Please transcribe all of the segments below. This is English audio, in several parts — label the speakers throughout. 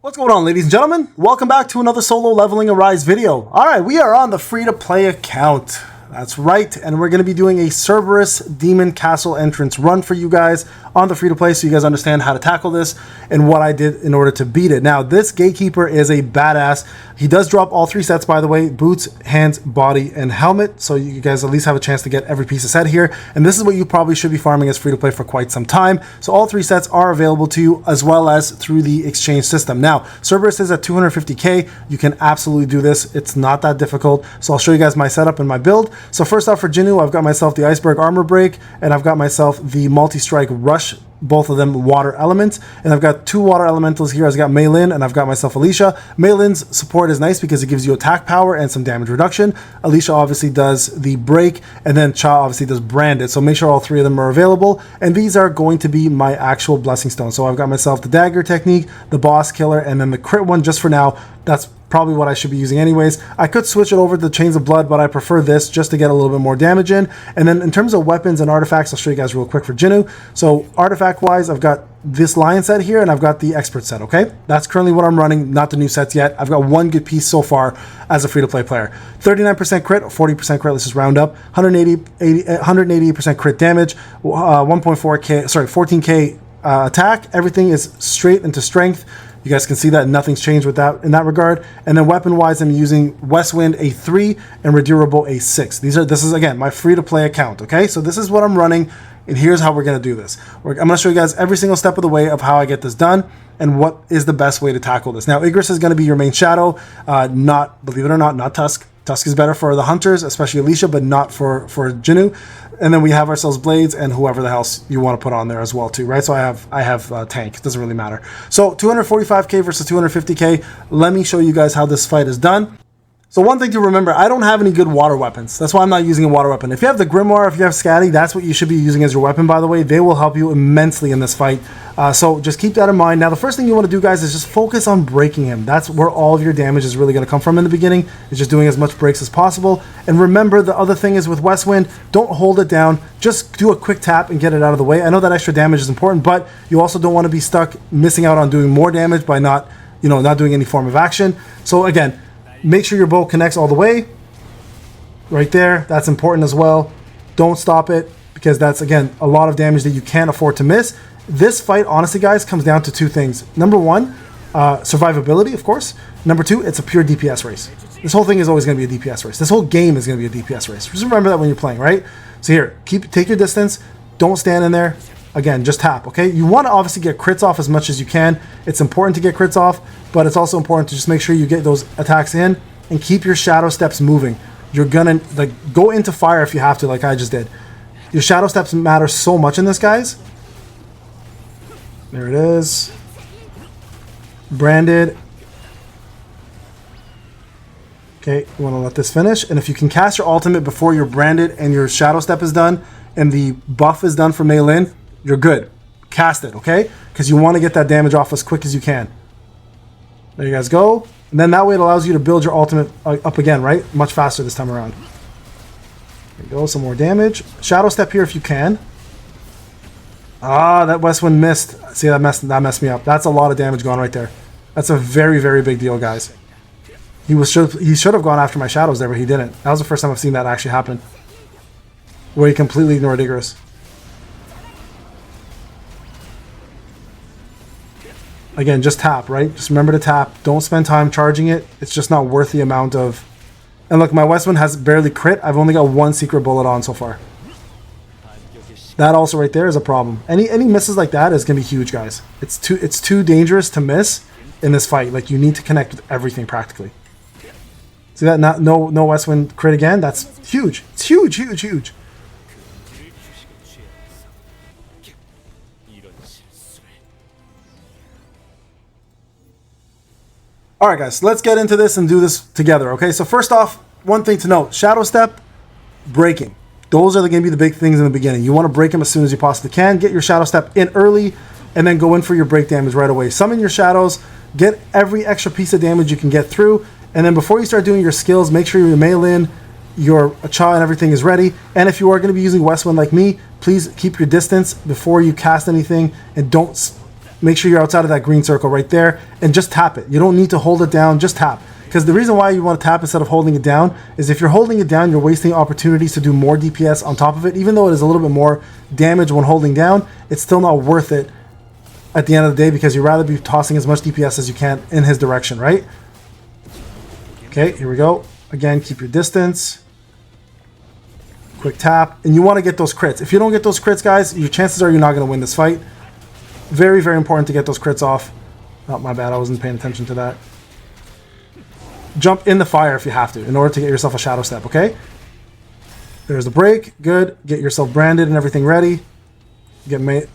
Speaker 1: What's going on, ladies and gentlemen? Welcome back to another solo leveling Arise video. Alright, we are on the free-to-play account. That's right, and we're going to be doing a Cerberus Demon Castle entrance run for you guys on the free-to-play so you guys understand how to tackle this and what I did in order to beat it. Now, this Gatekeeper is a badass. He does drop all three sets, by the way: boots, hands, body, and helmet, so you guys at least have a chance to get every piece of set here. And this is what you probably should be farming as free-to-play for quite some time. So all three sets are available to you as well as through the exchange system. Now, Cerberus is at 250k. You can absolutely do this. It's not that difficult. So I'll show you guys my setup and my build. So first off, for Jinwoo, I've got myself the Iceberg Armor Break, and I've got myself the Multi-Strike Rush, both of them water elements, and I've got two water elementals here. I've got Mei Lin and I've got myself Alicia. Mei Lin's support is nice because it gives you attack power and some damage reduction. Alicia obviously does the break, and then Cha obviously does branded. So make sure all three of them are available, and these are going to be my actual blessing stones. So I've got myself the dagger technique, the boss killer, and then the crit one just for now. That's probably what I should be using anyways. I could switch it over to the Chains of Blood, but I prefer this just to get a little bit more damage in. And then in terms of weapons and artifacts, I'll show you guys real quick for Jinwoo. So artifact wise, I've got this lion set here and I've got the expert set. Okay, that's currently what I'm running, not the new sets yet. I've got one good piece so far as a free-to-play player. 39% crit, 40% crit, let's just round up. 180% crit damage, 1.4k, sorry, 14k attack. Everything is straight into strength. You guys can see that nothing's changed with that in that regard. And then weapon-wise, I'm using Westwind A3 and Redurable A6. This is again my free-to-play account. Okay, so this is what I'm running, and here's how we're gonna do this. I'm gonna show you guys every single step of the way of how I get this done and what is the best way to tackle this. Now, Igris is gonna be your main shadow, not, believe it or not Tusk. Tusk is better for the hunters, especially Alicia, but not for Jinwoo. And then we have ourselves Blades and whoever the hell you want to put on there as well too, right? So I have tank. It doesn't really matter. So 245k versus 250k. Let me show you guys how this fight is done. So one thing to remember, I don't have any good water weapons. That's why I'm not using a water weapon. If you have the Grimoire, if you have Scatty, that's what you should be using as your weapon, by the way. They will help you immensely in this fight. So just keep that in mind. Now, the first thing you want to do, guys, is just focus on breaking him. That's where all of your damage is really going to come from in the beginning. It's just doing as much breaks as possible. And remember, the other thing is with Westwind, don't hold it down. Just do a quick tap and get it out of the way. I know that extra damage is important, but you also don't want to be stuck missing out on doing more damage by not doing any form of action. So again, make sure your bow connects all the way. Right there, that's important as well. Don't stop it, because that's, again, a lot of damage that you can't afford to miss. This fight, honestly, guys, comes down to two things. Number one, survivability, of course. Number two, it's a pure DPS race. This whole thing is always going to be a DPS race. This whole game is going to be a DPS race. Just remember that when you're playing, right? So here, take your distance. Don't stand in there. Again, just tap, okay? You want to obviously get crits off as much as you can. It's important to get crits off, but it's also important to just make sure you get those attacks in and keep your shadow steps moving. You're gonna go into fire if you have to, like I just did. Your shadow steps matter so much in this, guys. There it is. Branded. Okay, you want to let this finish. And if you can cast your ultimate before you're branded and your shadow step is done and the buff is done for Mei Lin, you're good. Cast it, okay? Because you want to get that damage off as quick as you can. There you guys go. And then that way it allows you to build your ultimate up again, right? Much faster this time around. There you go, some more damage. Shadow step here if you can. Ah, that Westwind missed. See, that messed me up. That's a lot of damage gone right there. That's a very, very big deal, guys. He should have gone after my shadows there, but he didn't. That was the first time I've seen that actually happen. Where he completely ignored Igris. Again, just tap, right? Just remember to tap. Don't spend time charging it. It's just not worth the amount of... And look, my Westwind has barely crit. I've only got one secret bullet on so far. That also right there is a problem. Any misses like that is going to be huge, guys. It's too dangerous to miss in this fight. Like, you need to connect with everything practically. See that? No Westwind crit again? That's huge. It's huge, huge, huge. Alright, guys, let's get into this and do this together, okay? So first off, one thing to note, Shadow Step, breaking. Those are going to be the big things in the beginning. You want to break them as soon as you possibly can. Get your Shadow Step in early, and then go in for your break damage right away. Summon your shadows, get every extra piece of damage you can get through, and then before you start doing your skills, make sure your Mei Lin, your Cha and everything is ready. And if you are going to be using Westwind like me, please keep your distance before you cast anything, and don't make sure you're outside of that green circle right there, and just tap it. You don't need to hold it down, just tap. Because the reason why you want to tap instead of holding it down is if you're holding it down, you're wasting opportunities to do more DPS on top of it. Even though it is a little bit more damage when holding down, it's still not worth it at the end of the day, because you'd rather be tossing as much DPS as you can in his direction, right? Okay, here we go. Again, keep your distance. Quick tap. And you want to get those crits. If you don't get those crits, guys, your chances are you're not going to win this fight. Very, very important to get those crits off. Oh, my bad. I wasn't paying attention to that. Jump in the fire if you have to in order to get yourself a Shadow Step, okay? There's the break. Good. Get yourself branded and everything ready. Get Mei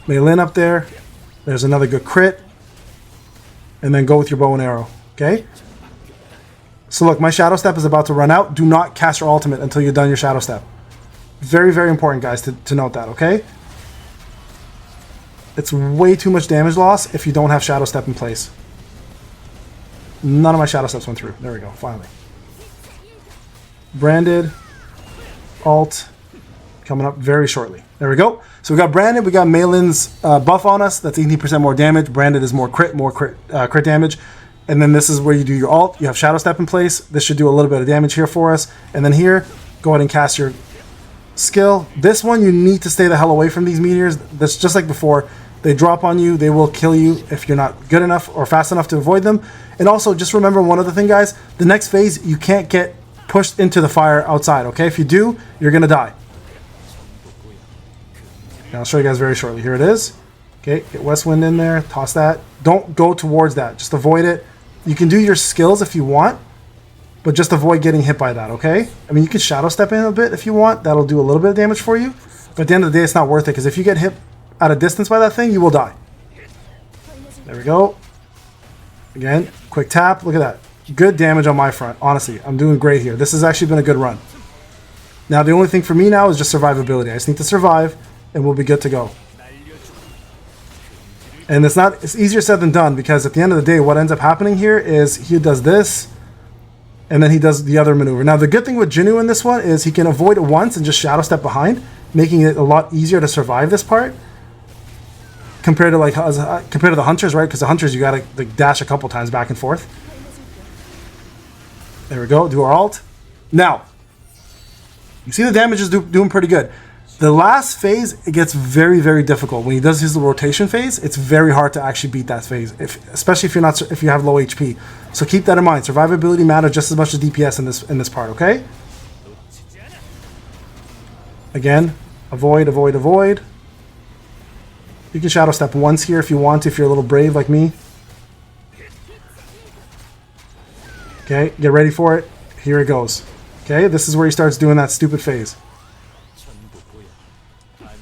Speaker 1: Lin up there. There's another good crit. And then go with your bow and arrow, okay? So look, my Shadow Step is about to run out. Do not cast your ultimate until you've done your Shadow Step. Very, very important, guys, to note that, okay? It's way too much damage loss if you don't have Shadow Step in place. None of my Shadow Steps went through. There we go, finally. Branded. Ult. Coming up very shortly. There we go. So we got Branded. We got Mei Lin's buff on us. That's 18% more damage. Branded is more crit damage. And then this is where you do your ult. You have Shadow Step in place. This should do a little bit of damage here for us. And then here, go ahead and cast your skill. This one, you need to stay the hell away from these meteors. That's just like before. They drop on you. They will kill you if you're not good enough or fast enough to avoid them. And also, just remember one other thing, guys. The next phase, you can't get pushed into the fire outside, okay? If you do, you're going to die. And I'll show you guys very shortly. Here it is. Okay, get Westwind in there. Toss that. Don't go towards that. Just avoid it. You can do your skills if you want, but just avoid getting hit by that, okay? I mean, you can Shadow Step in a bit if you want. That'll do a little bit of damage for you. But at the end of the day, it's not worth it, because if you get hit at a distance by that thing, you will die. There we go. Again, quick tap. Look at that. Good damage on my front. Honestly, I'm doing great here. This has actually been a good run. Now, the only thing for me now is just survivability. I just need to survive, and we'll be good to go. And it's easier said than done, because at the end of the day, what ends up happening here is he does this, and then he does the other maneuver. Now, the good thing with Jinwoo in this one is he can avoid it once and just Shadow Step behind, making it a lot easier to survive this part compared to the hunters, right? Because the hunters, you gotta like dash a couple times back and forth. There we go. Do our ult. Now, you see the damage is doing pretty good. The last phase, it gets very, very difficult. When he does his rotation phase, it's very hard to actually beat that phase, especially if you have low HP. So keep that in mind. Survivability matters just as much as DPS in this part, okay? Again, avoid, avoid, avoid. You can Shadow Step once here if you want to, if you're a little brave like me. Okay, get ready for it. Here it goes. Okay, this is where he starts doing that stupid phase.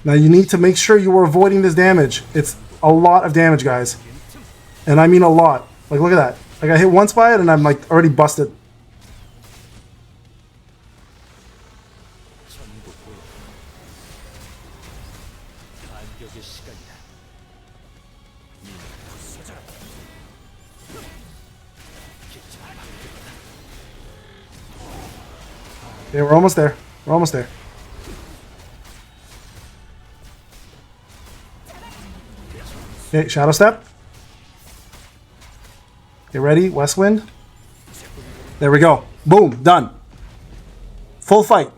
Speaker 1: Now you need to make sure you are avoiding this damage. It's a lot of damage, guys. And I mean a lot. Like, look at that. Like, I hit once by it and I'm like already busted. Okay, we're almost there. We're almost there. Okay, Shadow Step. Get ready, Westwind. There we go. Boom, done. Full fight.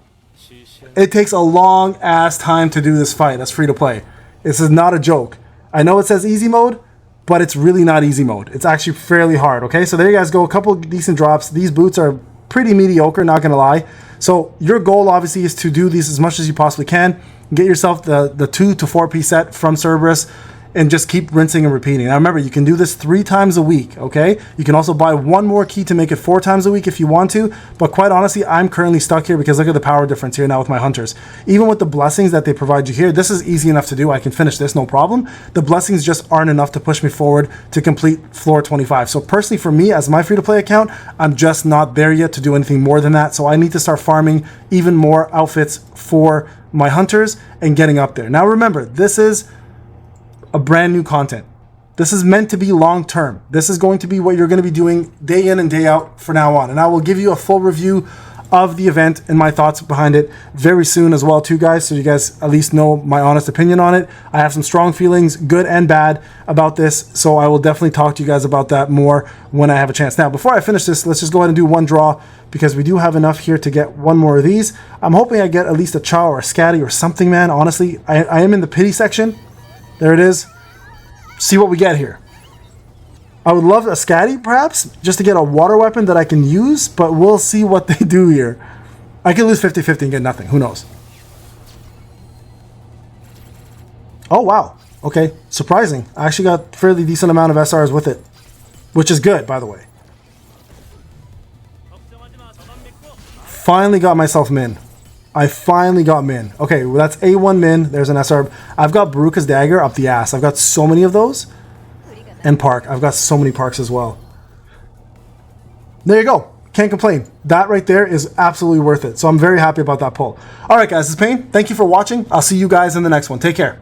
Speaker 1: It takes a long ass time to do this fight. That's free to play. This is not a joke. I know it says easy mode, but it's really not easy mode. It's actually fairly hard, okay? So there you guys go. A couple decent drops. These boots are pretty mediocre, not gonna lie. So your goal obviously is to do these as much as you possibly can. Get yourself the 2 to 4 piece set from Cerberus, and just keep rinsing and repeating. Now remember, you can do this 3 times a week, okay? You can also buy one more key to make it 4 times a week if you want to, but quite honestly, I'm currently stuck here because look at the power difference here now with my hunters. Even with the blessings that they provide you here, this is easy enough to do. I can finish this, no problem. The blessings just aren't enough to push me forward to complete floor 25. So personally for me, as my free-to-play account, I'm just not there yet to do anything more than that. So I need to start farming even more outfits for my hunters and getting up there. Now remember, this is a brand new content. This is meant to be long term. This is going to be what you're going to be doing day in and day out from now on. And I will give you a full review of the event and my thoughts behind it very soon as well too, guys, so you guys at least know my honest opinion on it. I have some strong feelings, good and bad, about this, so I will definitely talk to you guys about that more when I have a chance. Now, before I finish this, let's just go ahead and do one draw, because we do have enough here to get one more of these. I'm hoping I get at least a Chow or a Scatty or something, man. Honestly, I am in the pity section. There it is. See what we get here. I would love a Scatty, perhaps, just to get a water weapon that I can use, but we'll see what they do here. I could lose 50-50 and get nothing. Who knows? Oh, wow. Okay, surprising. I actually got a fairly decent amount of SRs with it, which is good, by the way. Finally got myself Min. I finally got Min. Okay, well, that's A1 Min. There's an SR. I've got Baruka's Dagger up the ass. I've got so many of those. And Park. I've got so many Parks as well. There you go. Can't complain. That right there is absolutely worth it. So I'm very happy about that pull. All right, guys, this is Pain. Thank you for watching. I'll see you guys in the next one. Take care.